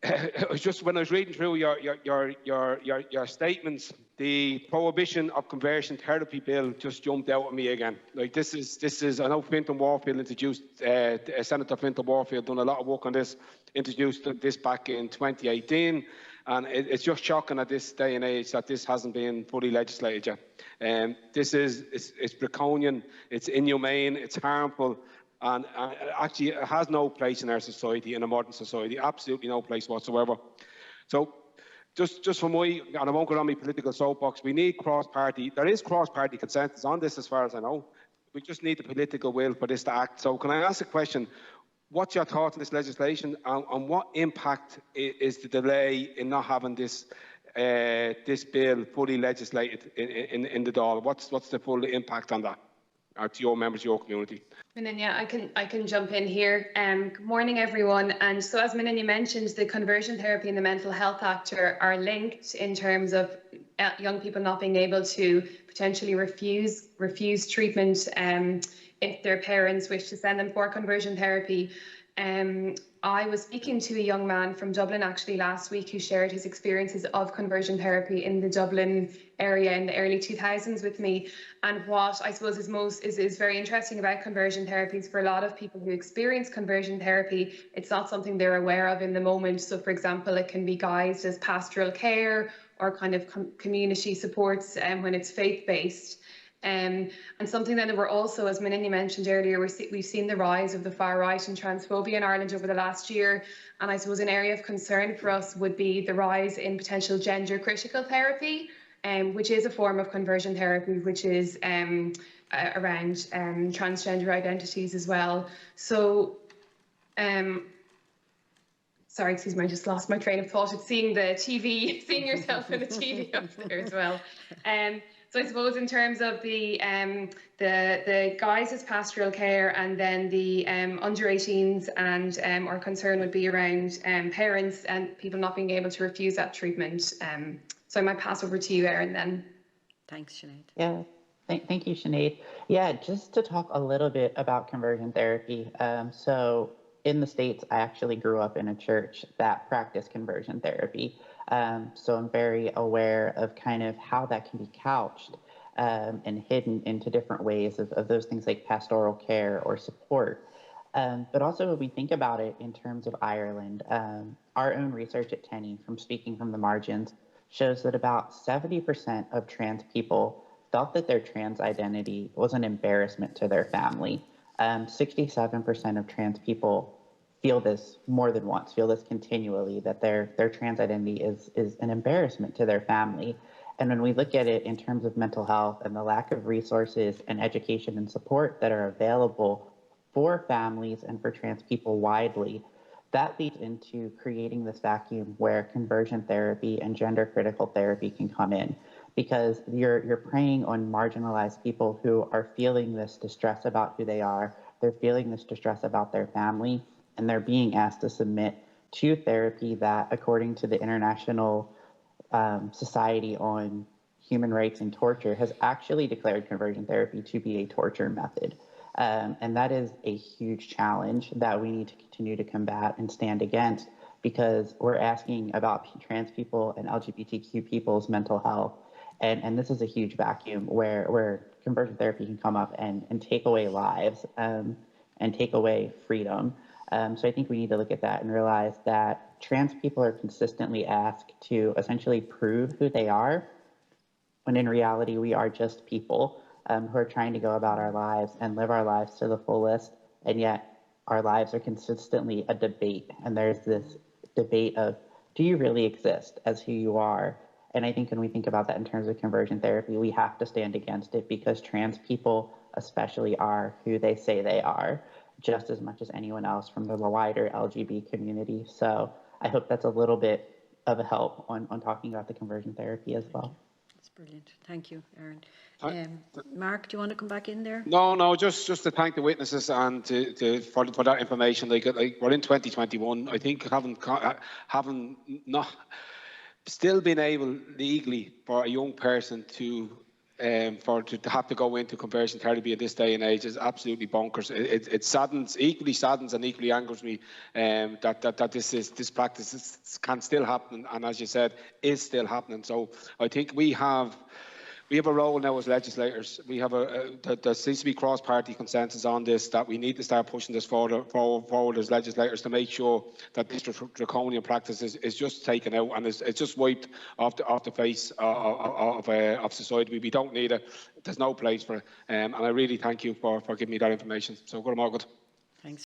it was just when I was reading through your statements, the prohibition of conversion therapy bill just jumped out at me again. Like this is I know Fintan Warfield introduced Senator Fintan Warfield done a lot of work on this, introduced this back in 2018, and it's just shocking at this day and age that this hasn't been fully legislated yet. It's draconian, it's inhumane, it's harmful. And actually, it has no place in our society, in a modern society, absolutely no place whatsoever. So, just for my, and I won't go on my political soapbox, we need cross-party, there is cross-party consensus on this as far as I know. We just need the political will for this to act. So can I ask a question? What's your thoughts on this legislation, and what impact is the delay in not having this bill fully legislated in the Dáil? What's the full impact on that? To your members of your community. Menina, I can jump in here. Good morning, everyone. And so, as Menina mentioned, the Conversion Therapy and the Mental Health Act are linked in terms of young people not being able to potentially refuse treatment if their parents wish to send them for conversion therapy. I was speaking to a young man from Dublin actually last week who shared his experiences of conversion therapy in the Dublin area in the early 2000s with me. And what I suppose is very interesting about conversion therapies for a lot of people who experience conversion therapy, it's not something they're aware of in the moment. So for example, it can be guised as pastoral care or kind of community supports when it's faith-based. And something that we're also, as Menina mentioned earlier, we've seen the rise of the far right and transphobia in Ireland over the last year. And I suppose an area of concern for us would be the rise in potential gender critical therapy, which is a form of conversion therapy, which is around transgender identities as well. So, sorry, excuse me, I just lost my train of thought. It's seeing the TV, seeing yourself in the TV up there as well. So I suppose in terms of the guise as pastoral care, and then the under 18s, and our concern would be around parents and people not being able to refuse that treatment. So I might pass over to you, Erin, then. Thanks, Sinead. Yeah, thank you, Sinead. Yeah, just to talk a little bit about conversion therapy. So in the States, I actually grew up in a church that practiced conversion therapy. So I'm very aware of kind of how that can be couched and hidden into different ways of those things like pastoral care or support. But also when we think about it in terms of Ireland, our own research at Tenney, from speaking from the margins, shows that about 70% of trans people felt that their trans identity was an embarrassment to their family. 67% of trans people feel this more than once, feel this continually, that their trans identity is an embarrassment to their family. And when we look at it in terms of mental health and the lack of resources and education and support that are available for families and for trans people widely, that leads into creating this vacuum where conversion therapy and gender critical therapy can come in, because you're preying on marginalized people who are feeling this distress about who they are, they're feeling this distress about their family, and they're being asked to submit to therapy that, according to the International Society on Human Rights and Torture, has actually declared conversion therapy to be a torture method. And that is a huge challenge that we need to continue to combat and stand against, because we're asking about trans people and LGBTQ people's mental health. And this is a huge vacuum where conversion therapy can come up and take away lives and take away freedom. So I think we need to look at that and realize that trans people are consistently asked to essentially prove who they are, when in reality we are just people who are trying to go about our lives and live our lives to the fullest, and yet our lives are consistently a debate. And there's this debate of, do you really exist as who you are? And I think when we think about that in terms of conversion therapy, we have to stand against it, because trans people especially are who they say they are, just as much as anyone else from the wider LGBT community. So I hope that's a little bit of a help on talking about the conversion therapy as well. That's brilliant. Thank you, Erin. Mark, do you want to come back in there? No, just to thank the witnesses and for that information. Like we're in 2021. I think having not still been able legally for a young person to to have to go into conversion therapy at this day and age is absolutely bonkers. It equally saddens and equally angers me that this practice can still happen, and as you said, is still happening. So I think we have a role now as legislators. There seems to be cross-party consensus on this, that we need to start pushing this forward as legislators to make sure that this draconian practice is just taken out and it's just wiped off the face of society. We don't need it. There's no place for it. And I really thank you for giving me that information. So good. Thanks.